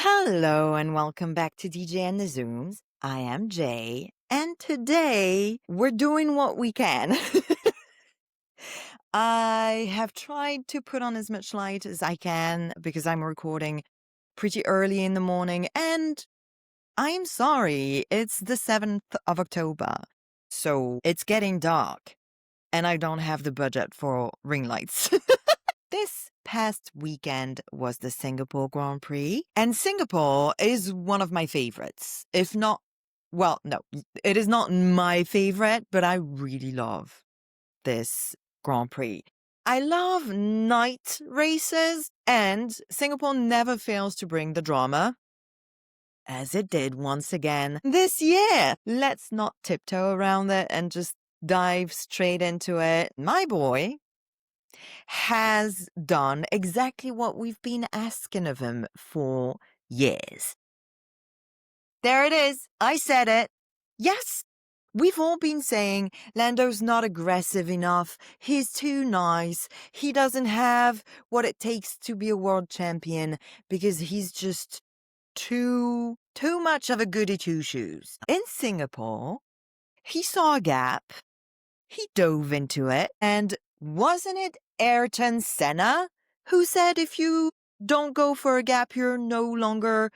Hello and welcome back to DJ and the Zooms. I am Jay, and today we're doing what we can. I have tried to put on as much light as I can because I'm recording pretty early in the morning, and I'm sorry, it's the 7th of October, so it's getting dark, and I don't have the budget for ring lights. This past weekend was the Singapore Grand Prix, and Singapore is one of my favorites. If not, well, no, it is not my favorite, but I really love this Grand Prix. I love night races, and Singapore never fails to bring the drama, as it did once again this year. Let's not tiptoe around it and just dive straight into it. My boy has done exactly what we've been asking of him for years. There it is. I said it. Yes. We've all been saying Lando's not aggressive enough. He's too nice. He doesn't have what it takes to be a world champion because he's just too much of a goody two-shoes. In Singapore, he saw a gap. He dove into it, and wasn't it Ayrton Senna who said if you don't go for a gap, you're no longer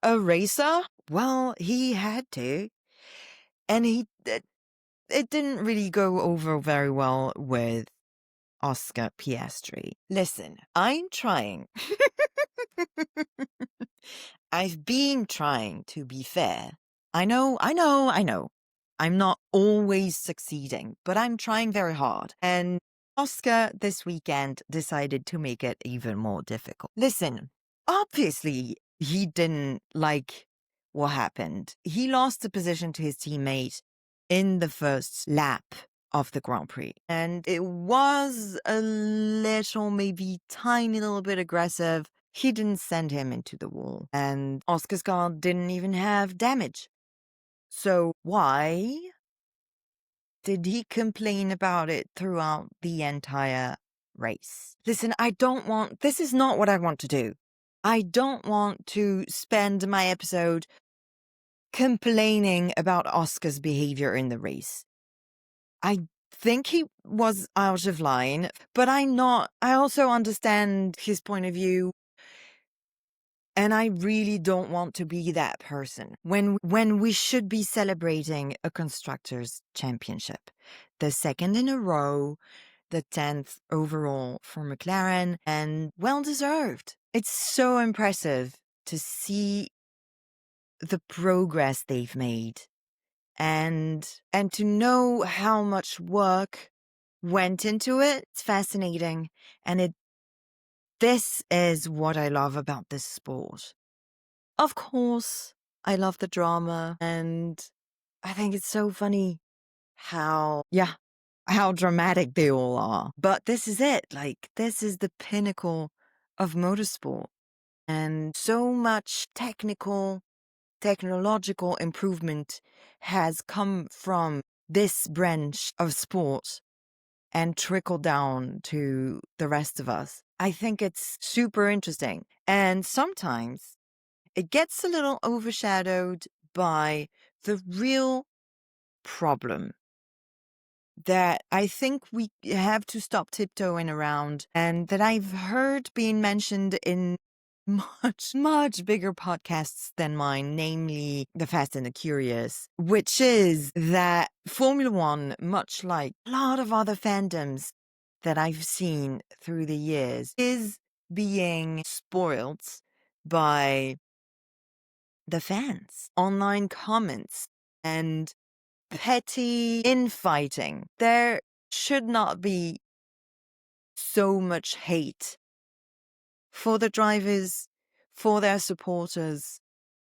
a racer? Well, he had to. And it didn't really go over very well with Oscar Piastri. Listen, I'm trying. I've been trying to be fair. I know. I'm not always succeeding, but I'm trying very hard. And Oscar this weekend decided to make it even more difficult. Listen, obviously, he didn't like what happened. He lost the position to his teammate in the first lap of the Grand Prix. And it was a little, maybe tiny little bit aggressive. He didn't send him into the wall. And Oscar's car didn't even have damage. So why did he complain about it throughout the entire race? Listen, this is not what I want to do. I don't want to spend my episode complaining about Oscar's behavior in the race. I think he was out of line, but I also understand his point of view. And I really don't want to be that person when we should be celebrating a constructors championship, the second in a row, the 10th overall for McLaren, and well deserved. It's so impressive to see the progress they've made and to know how much work went into it. It's fascinating. And this is what I love about this sport. Of course, I love the drama, and I think it's so funny how dramatic they all are. But this is it. Like, this is the pinnacle of motorsport. And so much technological improvement has come from this branch of sport and trickled down to the rest of us. I think it's super interesting. And sometimes it gets a little overshadowed by the real problem that I think we have to stop tiptoeing around, and that I've heard being mentioned in much bigger podcasts than mine, namely The Fast and the Curious, which is that Formula One, much like a lot of other fandoms that I've seen through the years, is being spoiled by the fans, online comments, and petty infighting. There should not be so much hate for the drivers, for their supporters,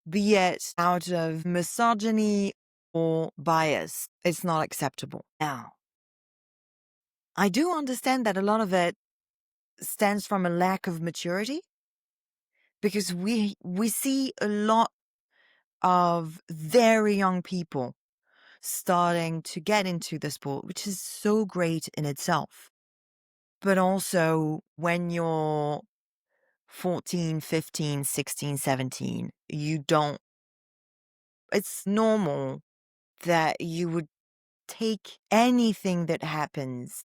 be it out of misogyny or bias. It's not acceptable. Now, I do understand that a lot of it stems from a lack of maturity, because we see a lot of very young people starting to get into the sport, which is so great in itself. But also, when you're 14, 15, 16, 17, it's normal that you would take anything that happens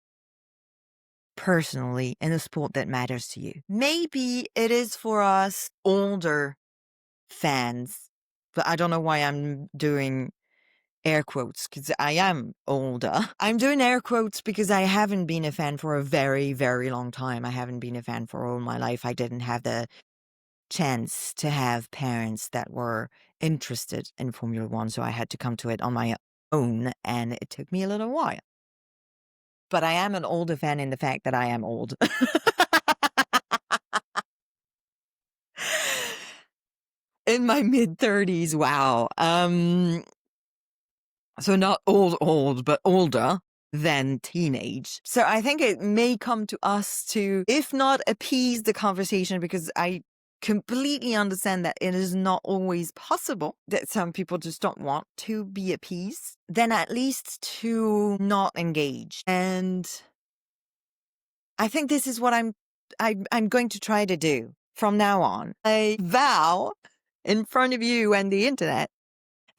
personally in a sport that matters to you. Maybe it is for us older fans, but I don't know why I'm doing air quotes because I am older. I'm doing air quotes because I haven't been a fan for a very, very long time. I haven't been a fan for all my life. I didn't have the chance to have parents that were interested in Formula One, so I had to come to it on my own, and it took me a little while. But I am an older fan in the fact that I am old. In my mid-30s, wow. So not old, but older than teenage. So I think it may come to us to, if not appease the conversation, because I completely understand that it is not always possible, that some people just don't want to be appeased, then at least to not engage. And I think this is what I'm going to try to do from now on. I vow in front of you and the internet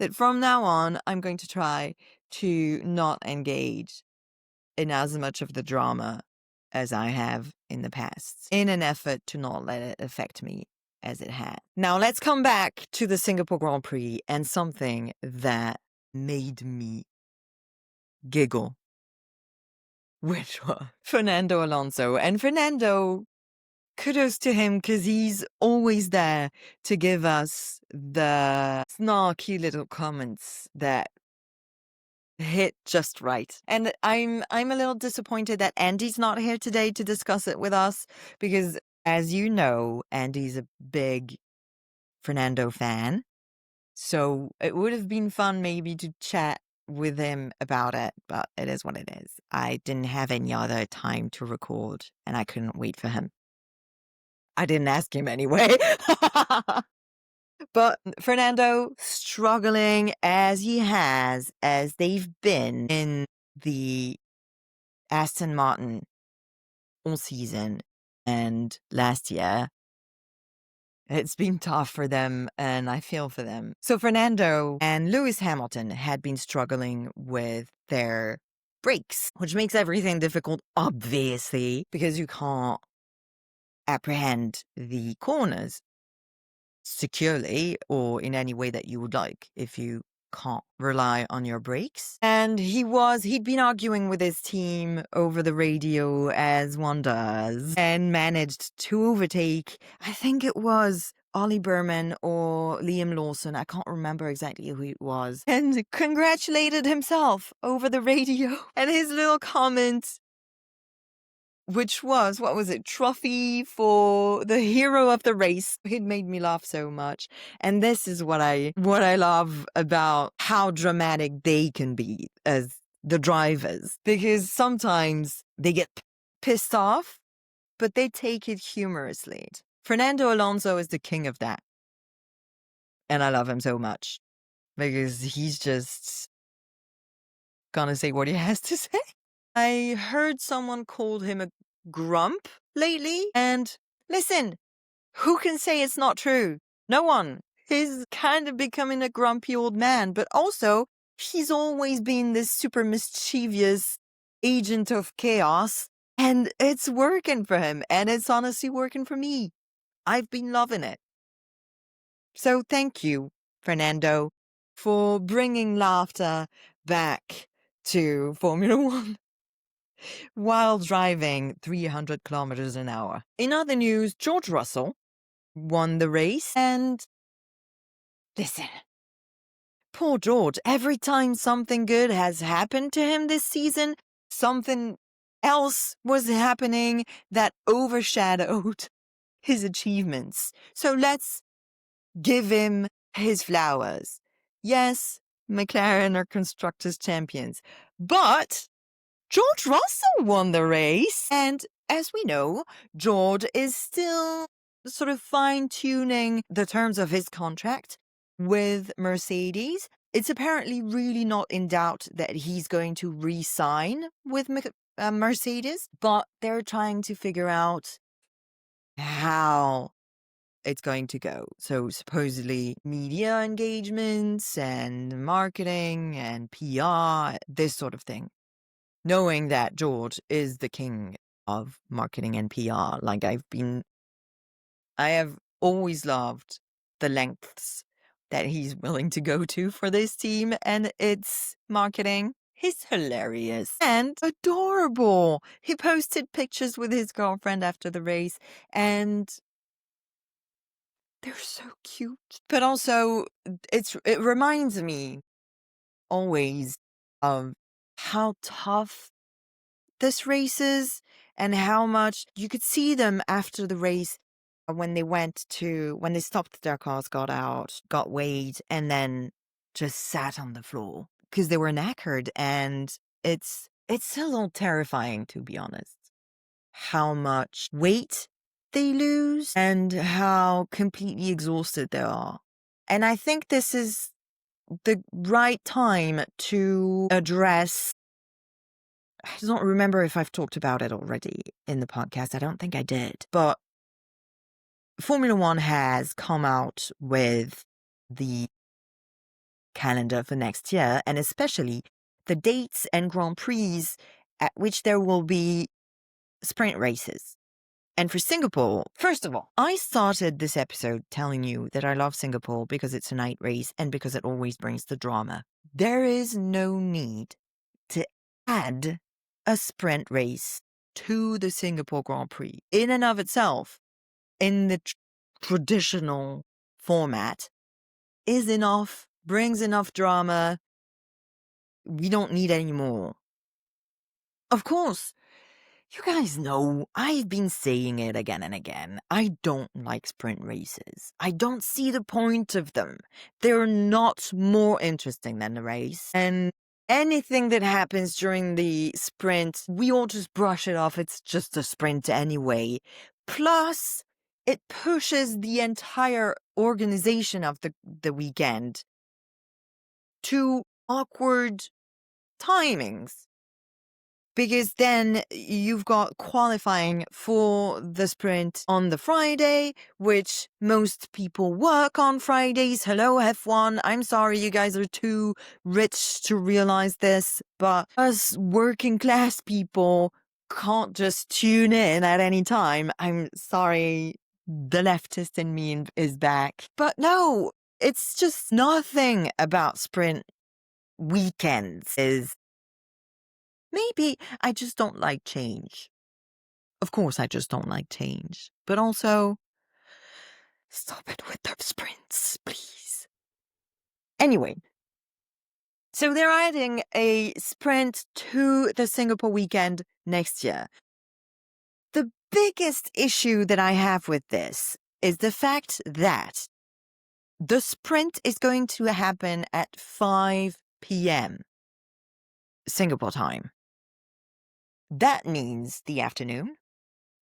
that from now on, I'm going to try to not engage in as much of the drama as I have in the past, in an effort to not let it affect me as it had. Now, let's come back to the Singapore Grand Prix and something that made me giggle, which was Fernando Alonso. And Fernando, kudos to him because he's always there to give us the snarky little comments that hit just right. And I'm a little disappointed that Andy's not here today to discuss it with us because, as you know, Andy's a big Fernando fan. So it would have been fun maybe to chat with him about it, but it is what it is. I didn't have any other time to record and I couldn't wait for him. I didn't ask him anyway. But Fernando, struggling as he has, as they've been in the Aston Martin all season and last year, it's been tough for them, and I feel for them. So Fernando and Lewis Hamilton had been struggling with their brakes, which makes everything difficult, obviously, because you can't apprehend the corners securely or in any way that you would like if you can't rely on your brakes. And he'd been arguing with his team over the radio as one does and managed to overtake, I think it was Ollie Berman or Liam Lawson, I can't remember exactly who it was, and congratulated himself over the radio. And his little comment, which was, what was it, trophy for the hero of the race. It made me laugh so much. And this is what I love about how dramatic they can be as the drivers. Because sometimes they get pissed off, but they take it humorously. Fernando Alonso is the king of that. And I love him so much. Because he's just gonna say what he has to say. I heard someone called him a grump lately. And listen, who can say it's not true? No one. He's kind of becoming a grumpy old man, but also he's always been this super mischievous agent of chaos, and it's working for him, and it's honestly working for me. I've been loving it. So thank you, Fernando, for bringing laughter back to Formula One while driving 300 kilometers an hour. In other news, George Russell won the race, and listen, poor George, every time something good has happened to him this season, something else was happening that overshadowed his achievements. So let's give him his flowers. Yes, McLaren are constructors' champions, but George Russell won the race. And as we know, George is still sort of fine-tuning the terms of his contract with Mercedes. It's apparently really not in doubt that he's going to re-sign with Mercedes, but they're trying to figure out how it's going to go. So supposedly media engagements and marketing and PR, this sort of thing. Knowing that George is the king of marketing and PR, like I have always loved the lengths that he's willing to go to for this team and its marketing. He's hilarious and adorable. He posted pictures with his girlfriend after the race, and they're so cute. But also, it reminds me always of how tough this race is and how much you could see them after the race when when they stopped their cars, got out, got weighed, and then just sat on the floor because they were knackered. And it's a little terrifying, to be honest, how much weight they lose and how completely exhausted they are. And I think this is the right time to address. I don't remember if I've talked about it already in the podcast. I don't think I did. But Formula One has come out with the calendar for next year, and especially the dates and Grand Prix at which there will be sprint races. And for Singapore, first of all, I started this episode telling you that I love Singapore because it's a night race and because it always brings the drama. There is no need to add a sprint race to the Singapore Grand Prix in and of itself, in the traditional format, is enough, brings enough drama. We don't need any more. Of course, you guys know I've been saying it again and again. I don't like sprint races. I don't see the point of them. They're not more interesting than the race. And anything that happens during the sprint, we all just brush it off. It's just a sprint anyway. Plus, it pushes the entire organization of the weekend to awkward timings. Because then you've got qualifying for the sprint on the Friday, which most people work on Fridays. Hello, F1. I'm sorry you guys are too rich to realize this, but us working class people can't just tune in at any time. I'm sorry, the leftist in me is back. But no, it's just nothing about sprint weekends is. Maybe I just don't like change. Of course, I just don't like change. But also, stop it with the sprints, please. Anyway, so they're adding a sprint to the Singapore weekend next year. The biggest issue that I have with this is the fact that the sprint is going to happen at 5 p.m. Singapore time. That means the afternoon,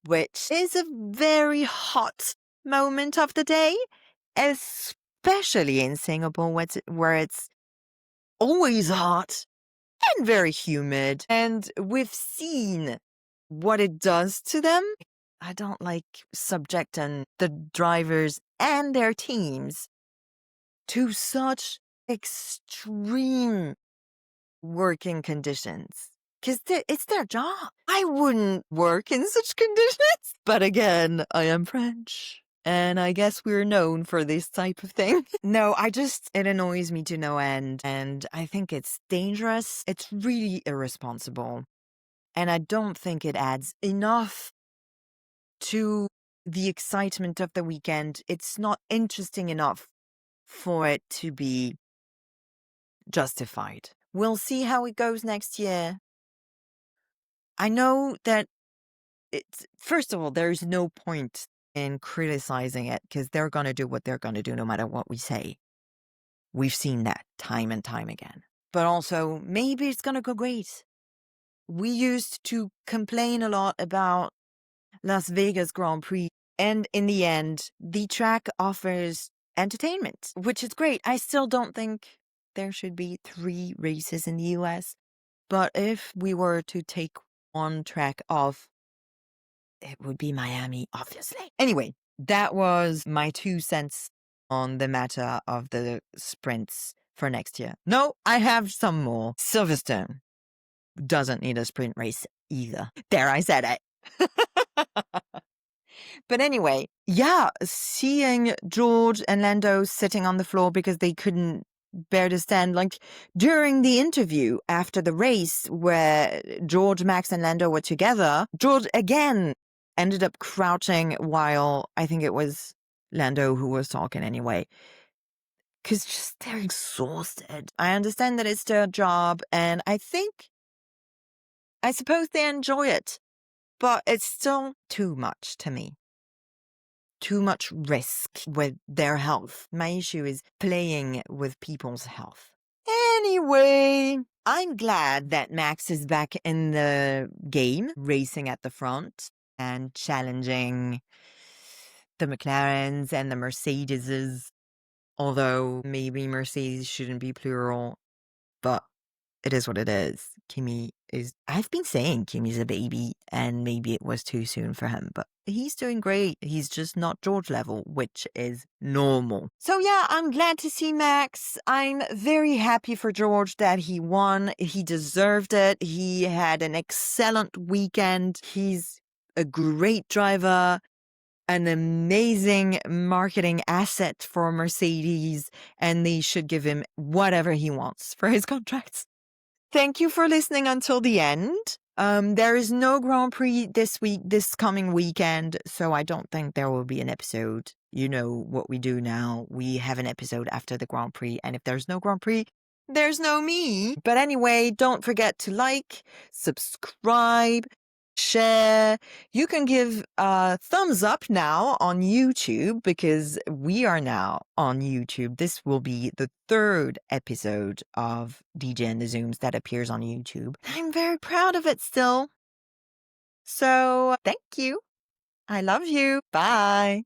which is a very hot moment of the day, especially in Singapore where it's always hot and very humid. And we've seen what it does to them. I don't like subjecting the drivers and their teams to such extreme working conditions. Because it's their job. I wouldn't work in such conditions. But again, I am French. And I guess we're known for this type of thing. No, it annoys me to no end. And I think it's dangerous. It's really irresponsible. And I don't think it adds enough to the excitement of the weekend. It's not interesting enough for it to be justified. We'll see how it goes next year. I know that first of all, there's no point in criticizing it because they're going to do what they're going to do no matter what we say. We've seen that time and time again. But also, maybe it's going to go great. We used to complain a lot about Las Vegas Grand Prix, and in the end, the track offers entertainment, which is great. I still don't think there should be 3 races in the US. But if we were to take one track off it would be Miami, obviously. Anyway, that was my 2 cents on the matter of the sprints for next year. No, I have some more. Silverstone doesn't need a sprint race either. There, I said it. But anyway, yeah, seeing George and Lando sitting on the floor because they couldn't bear to stand, like during the interview after the race where George, Max, and Lando were together, George again ended up crouching while I think it was Lando who was talking anyway. Because just they're exhausted. I understand that it's their job, and I suppose they enjoy it, but it's still too much to me. Too much risk with their health. My issue is playing with people's health. Anyway, I'm glad that Max is back in the game, racing at the front and challenging the McLarens and the Mercedeses. Although maybe Mercedes shouldn't be plural, but it is what it is. I've been saying Kimmy's a baby, and maybe it was too soon for him, but he's doing great. He's just not George level, which is normal. So yeah, I'm glad to see Max. I'm very happy for George that he won. He deserved it. He had an excellent weekend. He's a great driver, an amazing marketing asset for Mercedes, and they should give him whatever he wants for his contracts. Thank you for listening until the end. There is no Grand Prix this coming weekend, so I don't think there will be an episode. You know what we do now. We have an episode after the Grand Prix, and if there's no Grand Prix, there's no me. But anyway, don't forget to like, subscribe, share. You can give a thumbs up now on YouTube because we are now on YouTube. This will be the 3rd episode of DJ and the Zooms that appears on YouTube. I'm very proud of it still. So thank you. I love you. Bye.